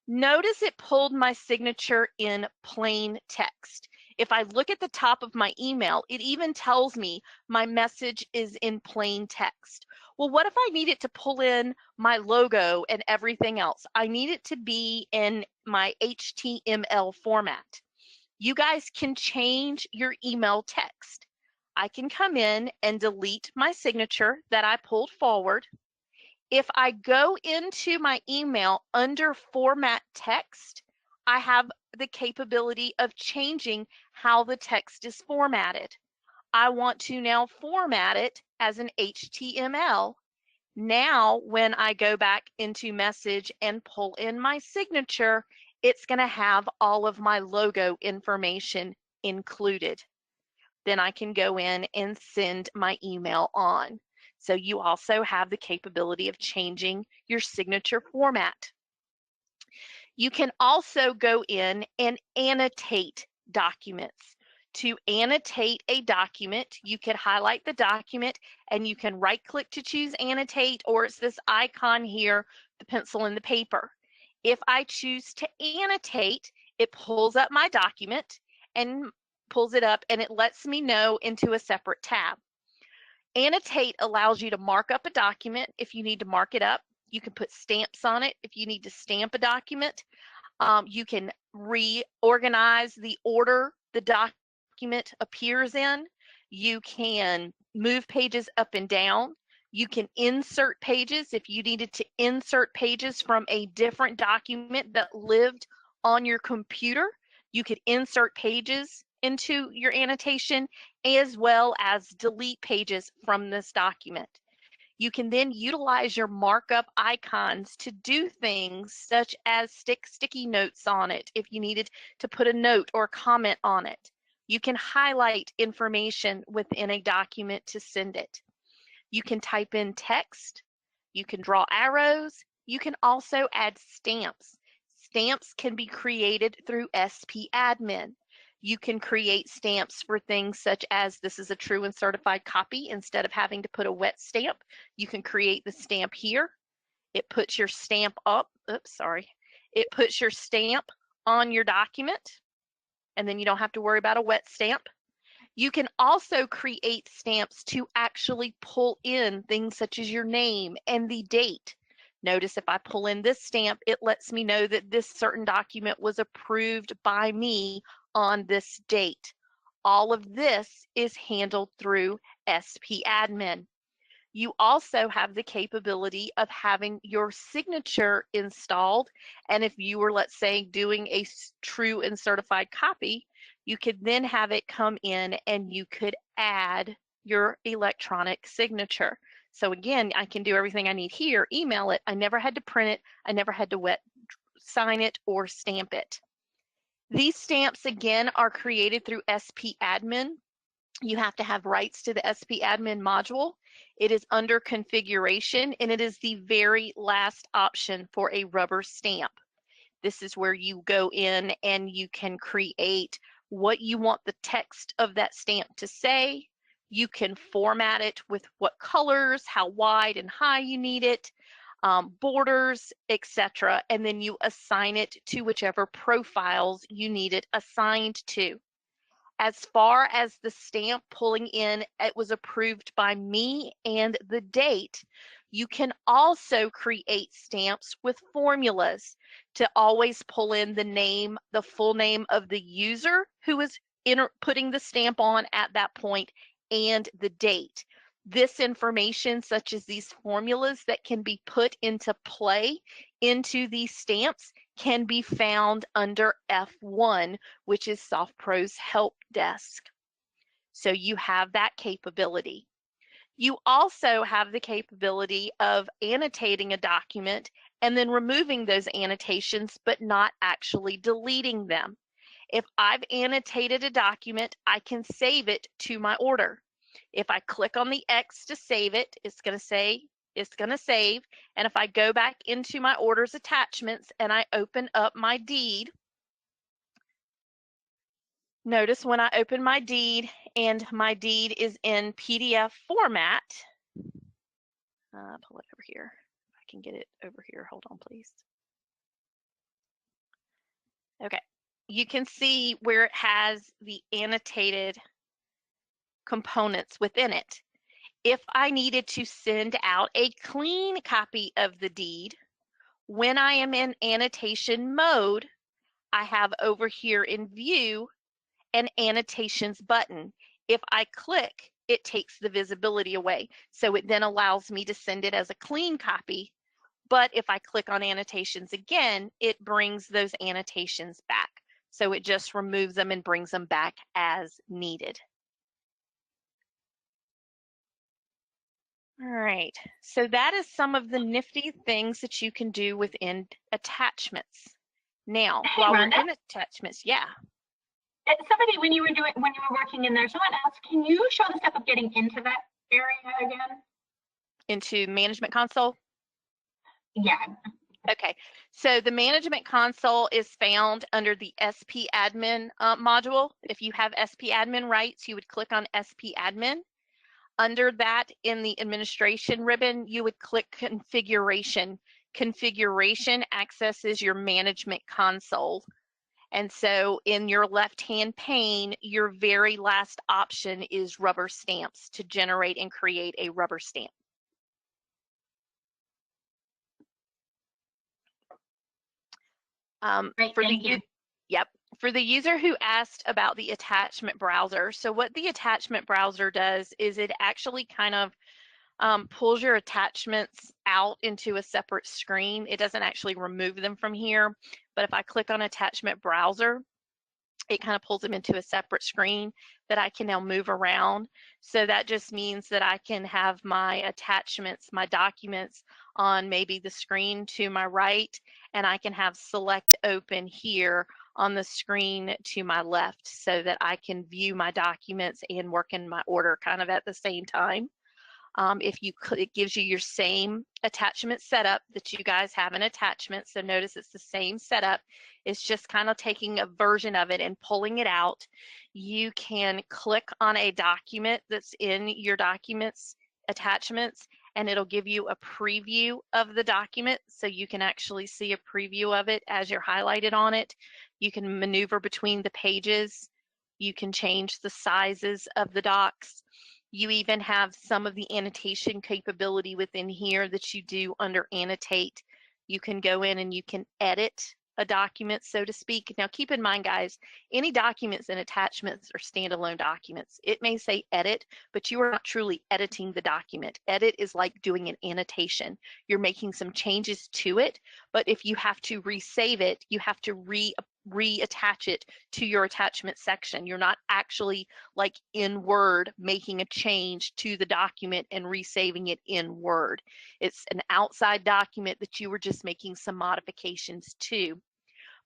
Notice it pulled my signature in plain text. If I look at the top of my email, it even tells me my message is in plain text. Well, what if I need it to pull in my logo and everything else? I need it to be in my HTML format. You guys can change your email text. I can come in and delete my signature that I pulled forward. If I go into my email under format text, I have the capability of changing how the text is formatted. I want to now format it as an HTML. Now, when I go back into message and pull in my signature, it's going to have all of my logo information included. Then I can go in and send my email on. So you also have the capability of changing your signature format. You can also go in and annotate documents. To annotate a document, you can highlight the document and you can right click to choose annotate, or it's this icon here, the pencil and the paper. If I choose to annotate, it pulls up my document and pulls it up and it lets me know into a separate tab. Annotate allows you to mark up a document if you need to mark it up. You can put stamps on it if you need to stamp a document. You can reorganize the order the document appears in. You can move pages up and down. You can insert pages if you needed to insert pages from a different document that lived on your computer. You could insert pages into your annotation as well as delete pages from this document. You can then utilize your markup icons to do things such as stick sticky notes on it if you needed to put a note or comment on it. You can highlight information within a document to send it. You can type in text. You can draw arrows. You can also add stamps. Stamps can be created through SP Admin. You can create stamps for things such as this is a true and certified copy. Instead of having to put a wet stamp, you can create the stamp here. It puts your stamp up. Oops, sorry. It puts your stamp on your document, and then you don't have to worry about a wet stamp. You can also create stamps to actually pull in things such as your name and the date. Notice if I pull in this stamp, it lets me know that this certain document was approved by me on this date. All of this is handled through SP Admin. You also have the capability of having your signature installed. And if you were, let's say, doing a true and certified copy, you could then have it come in and you could add your electronic signature. So again, I can do everything I need here, email it. I never had to print it. I never had to sign it or stamp it. These stamps, again, are created through SP Admin. You have to have rights to the SP Admin module. It is under configuration, and it is the very last option for a rubber stamp. This is where you go in and you can create what you want the text of that stamp to say. You can format it with what colors, how wide and high you need it, borders, etc. And then you assign it to whichever profiles you need it assigned to. As far as the stamp pulling in, it was approved by me and the date. You can also create stamps with formulas to always pull in the name, the full name of the user who is putting the stamp on at that point and the date. This information, such as these formulas that can be put into play into these stamps, can be found under F1, which is SoftPro's help desk. So you have that capability. You also have the capability of annotating a document and then removing those annotations, but not actually deleting them. If I've annotated a document, I can save it to my order. If I click on the X to save it, it's going to say it's going to save. And if I go back into my orders attachments and I open up my deed, notice when I open my deed and my deed is in PDF format, pull it over here. If I can get it over here, hold on, please. Okay, you can see where it has the annotated components within it. If I needed to send out a clean copy of the deed, when I am in annotation mode, I have over here in view an annotations button. If I click, it takes the visibility away. So it then allows me to send it as a clean copy. But if I click on annotations again, it brings those annotations back. So it just removes them and brings them back as needed. All right, so that is some of the nifty things that you can do within attachments. Now, while we're in attachments, yeah. Somebody, when you were working in there, someone asked, can you show the step of getting into that area again? Into Management Console? Yeah. Okay, so the Management Console is found under the SP Admin module. If you have SP Admin rights, you would click on SP Admin. Under that, in the administration ribbon, you would click configuration. Configuration accesses your management console. And so in your left-hand pane, your very last option is rubber stamps to generate and create a rubber stamp. Great, for thank the you. Yep. For the user who asked about the attachment browser, so what the attachment browser does is it actually kind of pulls your attachments out into a separate screen. It doesn't actually remove them from here, but if I click on attachment browser, it kind of pulls them into a separate screen that I can now move around. So that just means that I can have my attachments, my documents on maybe the screen to my right, and I can have Select open here on the screen to my left so that I can view my documents and work in my order kind of at the same time. If you it gives you your same attachment setup that you guys have in attachments. So notice it's the same setup. It's just kind of taking a version of it and pulling it out. You can click on a document that's in your documents attachments, and it'll give you a preview of the document, so you can actually see a preview of it as you're highlighted on it. You can maneuver between the pages. You can change the sizes of the docs. You even have some of the annotation capability within here that you do under annotate. You can go in and you can edit a document, so to speak. Now keep in mind, guys, any documents and attachments are standalone documents. It may say edit, but you are not truly editing the document. Edit is like doing an annotation. You're making some changes to it, but if you have to resave it, you have to reattach it to your attachment section. You're not actually like in Word making a change to the document and resaving it in Word. It's an outside document that you were just making some modifications to.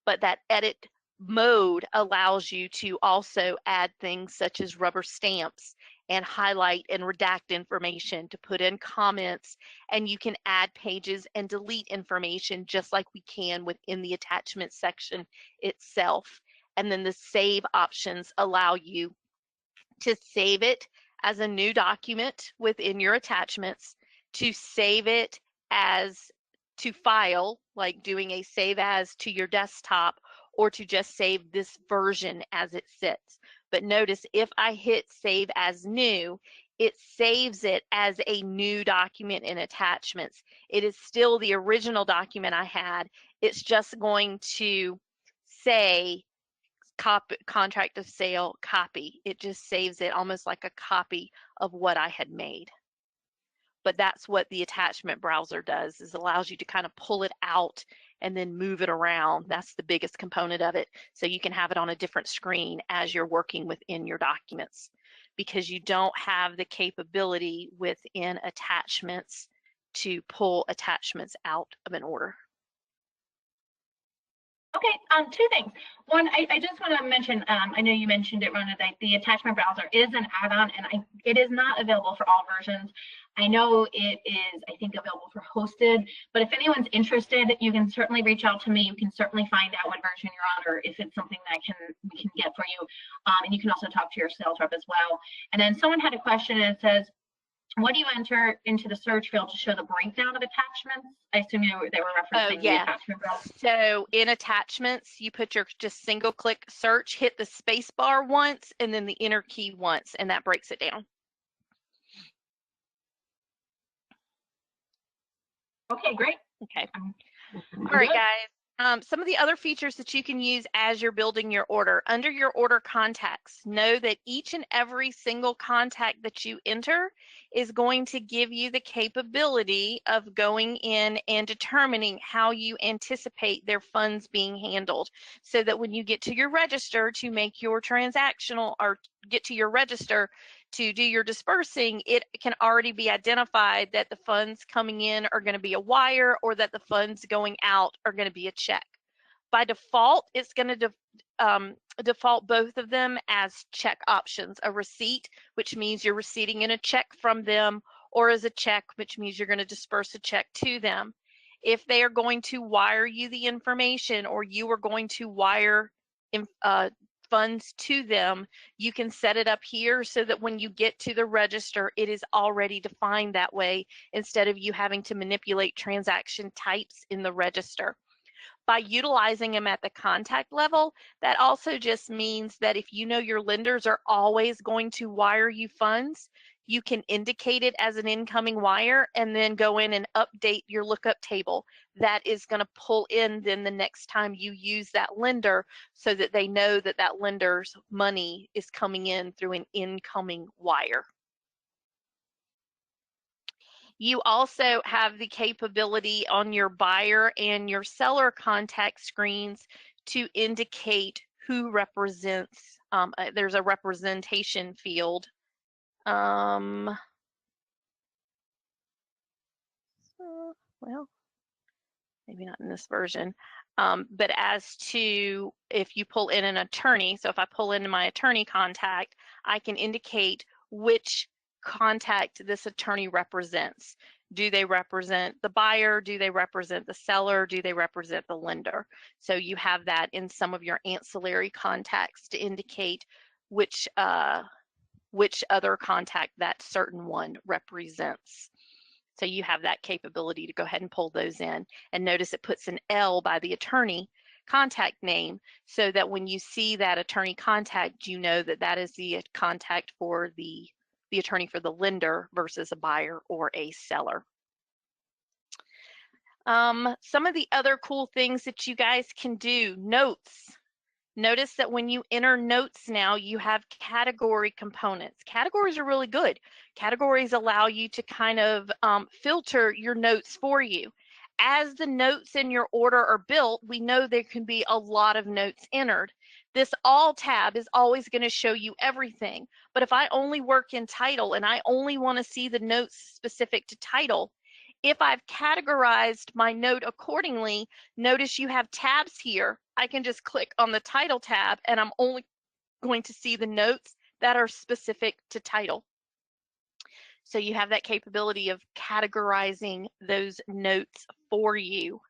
But that edit mode allows you to also add things such as rubber stamps and highlight and redact information, to put in comments, and you can add pages and delete information just like we can within the attachment section itself. And then the save options allow you to save it as a new document within your attachments, to save it as to file, like doing a save as to your desktop, or to just save this version as it sits. But notice if I hit save as new, it saves it as a new document in attachments. It is still the original document I had. It's just going to say contract of sale copy. It just saves it almost like a copy of what I had made. But that's what the attachment browser does, is allows you to kind of pull it out and then move it around. That's the biggest component of it. So you can have it on a different screen as you're working within your documents, because you don't have the capability within attachments to pull attachments out of an order. Okay, two things. One, I just want to mention, I know you mentioned it, Rhonda, that the attachment browser is an add-on, and it is not available for all versions. I know it is, I think, available for hosted, but if anyone's interested, you can certainly reach out to me. You can certainly find out what version you're on, or if it's something that we can get for you. And you can also talk to your sales rep as well. And then someone had a question, and it says, what do you enter into the search field to show the breakdown of attachments? I assume they were referencing the attachment browser. So in attachments, you put your just single click search, hit the space bar once, and then the enter key once, and that breaks it down. Okay, great. Okay. All right, guys. Some of the other features that you can use as you're building your order. Under your order contacts, know that each and every single contact that you enter is going to give you the capability of going in and determining how you anticipate their funds being handled, so that when you get to your register to make your transactional, or get to your register to do your dispersing, it can already be identified that the funds coming in are going to be a wire, or that the funds going out are going to be a check. By default, it's going to default both of them as check options: a receipt, which means you're receiving in a check from them, or as a check, which means you're going to disperse a check to them. If they are going to wire you the information, or you are going to wire funds to them, you can set it up here so that when you get to the register, it is already defined that way, instead of you having to manipulate transaction types in the register. By utilizing them at the contact level, that also just means that if you know your lenders are always going to wire you funds, you can indicate it as an incoming wire and then go in and update your lookup table. That is going to pull in then the next time you use that lender, so that they know that that lender's money is coming in through an incoming wire. You also have the capability on your buyer and your seller contact screens to indicate who represents. There's a representation field. Well, maybe not in this version. But as to if you pull in an attorney, so if I pull in my attorney contact, I can indicate which contact this attorney represents. Do they represent the buyer? Do they represent the seller? Do they represent the lender? So you have that in some of your ancillary contacts to indicate which other contact that certain one represents. So you have that capability to go ahead and pull those in. And notice it puts an L by the attorney contact name, so that when you see that attorney contact, you know that that is the contact for the attorney for the lender versus a buyer or a seller. Some of the other cool things that you guys can do, notes. Notice that when you enter notes now, you have category components. Categories are really good. Categories allow you to kind of filter your notes for you. As the notes in your order are built, we know there can be a lot of notes entered. This all tab is always going to show you everything. But if I only work in title and I only want to see the notes specific to title, if I've categorized my note accordingly, notice you have tabs here. I can just click on the title tab and I'm only going to see the notes that are specific to title. So you have that capability of categorizing those notes for you.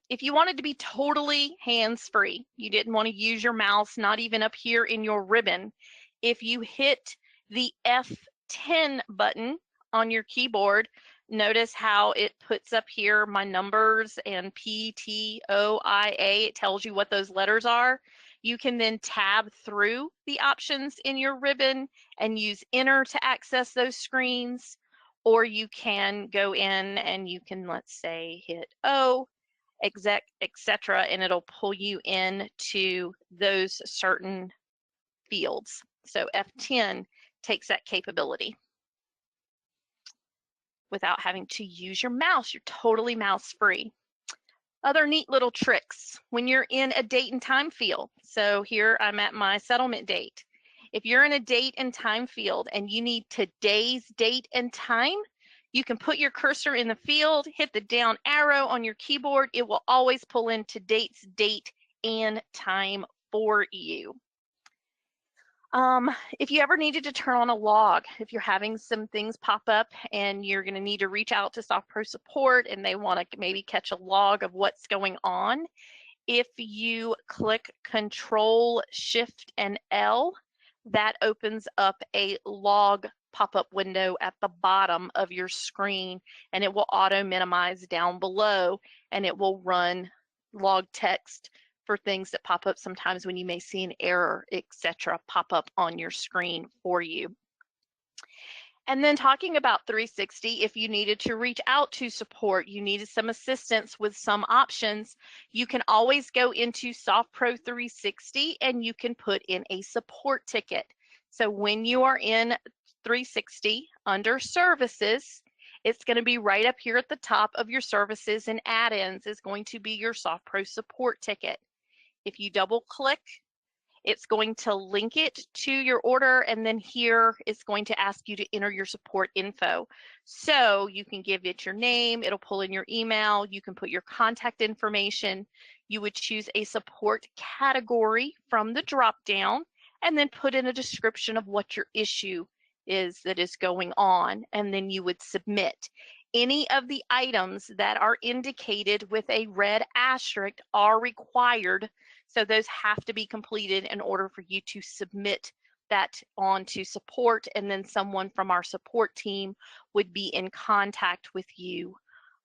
If you wanted to be totally hands-free, you didn't want to use your mouse, not even up here in your ribbon, if you hit the F10 button on your keyboard, notice how it puts up here my numbers and P, T, O, I, A. It tells you what those letters are. You can then tab through the options in your ribbon and use Enter to access those screens, or you can go in and you can, let's say, hit O, etc., and it'll pull you in to those certain fields. So F10 takes that capability without having to use your mouse. You're totally mouse free. Other neat little tricks when you're in a date and time field. So here I'm at my settlement date. If you're in a date and time field and you need today's date and time, you can put your cursor in the field, hit the down arrow on your keyboard. It will always pull in today's date and time for you. If you ever needed to turn on a log, if you're having some things pop up and you're going to need to reach out to SoftPro support and they want to maybe catch a log of what's going on, if you click Control, Shift, and L, that opens up a log pop-up window at the bottom of your screen, and it will auto minimize down below, and it will run log text for things that pop up sometimes when you may see an error, etc., pop up on your screen for you. And then talking about 360, if you needed to reach out to support, you needed some assistance with some options, you can always go into SoftPro 360 and you can put in a support ticket. So when you are in 360 under services, it's going to be right up here at the top of your services and add-ins is going to be your SoftPro support ticket. If you double click, it's going to link it to your order, and then here it's going to ask you to enter your support info. So you can give it your name, it'll pull in your email, you can put your contact information, you would choose a support category from the drop down, and then put in a description of what your issue is that is going on, and then you would submit. Any of the items that are indicated with a red asterisk are required, so those have to be completed in order for you to submit that on to support, and then someone from our support team would be in contact with you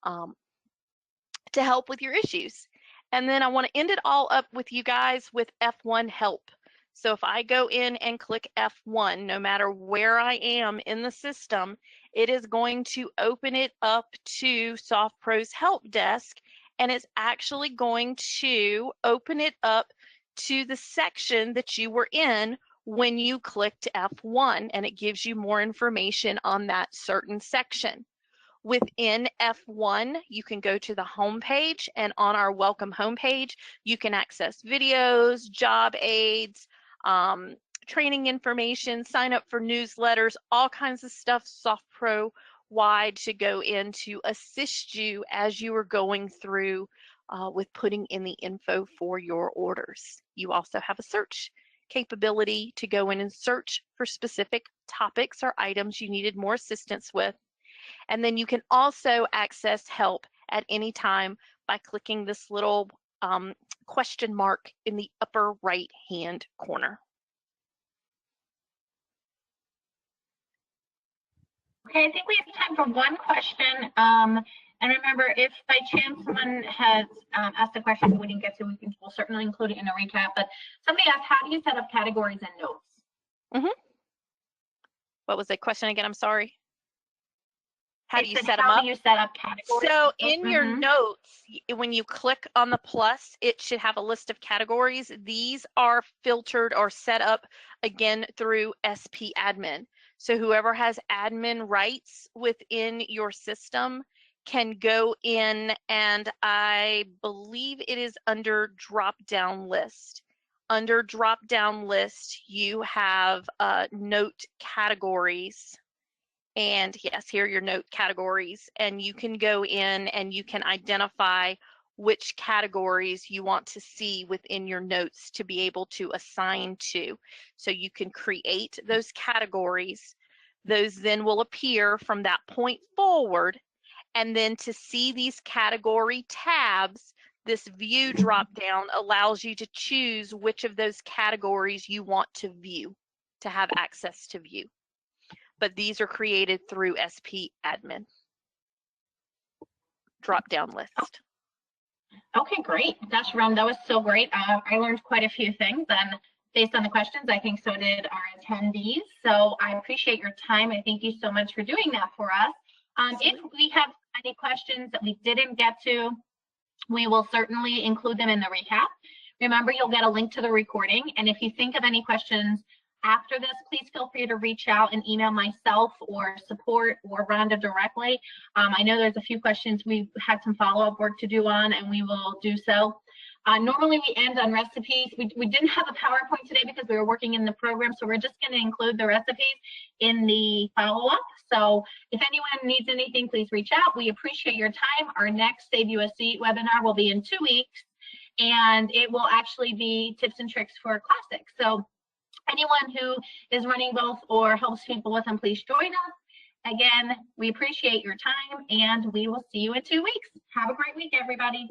to help with your issues. And then I want to end it all up with you guys with F1 help. So if I go in and click F1, no matter where I am in the system, it is going to open it up to SoftPro's help desk, and it's actually going to open it up to the section that you were in when you clicked F1, and it gives you more information on that certain section. Within F1, you can go to the home page, and on our welcome homepage, you can access videos, job aids, training information, sign up for newsletters, all kinds of stuff SoftPro wide to go in to assist you as you are going through with putting in the info for your orders. You also have a search capability to go in and search for specific topics or items you needed more assistance with. And then you can also access help at any time by clicking this little question mark in the upper right hand corner. Okay, I think we have time for one question. And remember, if by chance someone has asked a question we didn't get to, we'll certainly include it in a recap. But somebody asked, how do you set up categories and notes? What was the question again? I'm sorry. How do you set them up? How do you set up categories? So in your notes, when you click on the plus, it should have a list of categories. These are filtered or set up again through SP admin. So whoever has admin rights within your system can go in, and I believe it is under drop down list. Under drop down list, you have note categories. And yes, here are your note categories, and you can go in and you can identify which categories you want to see within your notes to be able to assign to. So you can create those categories. Those then will appear from that point forward. And then to see these category tabs, this view drop down allows you to choose which of those categories you want to view, to have access to view. But these are created through SP admin. Drop down list. Okay, great. Gosh, Ron, that was so great. I learned quite a few things, and based on the questions, I think so did our attendees. So I appreciate your time. I thank you so much for doing that for us. If we have any questions that we didn't get to, we will certainly include them in the recap. Remember, you'll get a link to the recording. And if you think of any questions after this, please feel free to reach out and email myself or support or Rhonda directly. I know there's a few questions we've had some follow-up work to do on, and we will do so. Normally we end on recipes. We didn't have a PowerPoint today because we were working in the program, so we're just going to include the recipes in the follow-up. So if anyone needs anything, please reach out. We appreciate your time. Our next Save You a Seat webinar will be in 2 weeks, and it will actually be tips and tricks for classics. So anyone who is running both or helps people with them, please join us. Again, we appreciate your time, and we will see you in 2 weeks. Have a great week, everybody.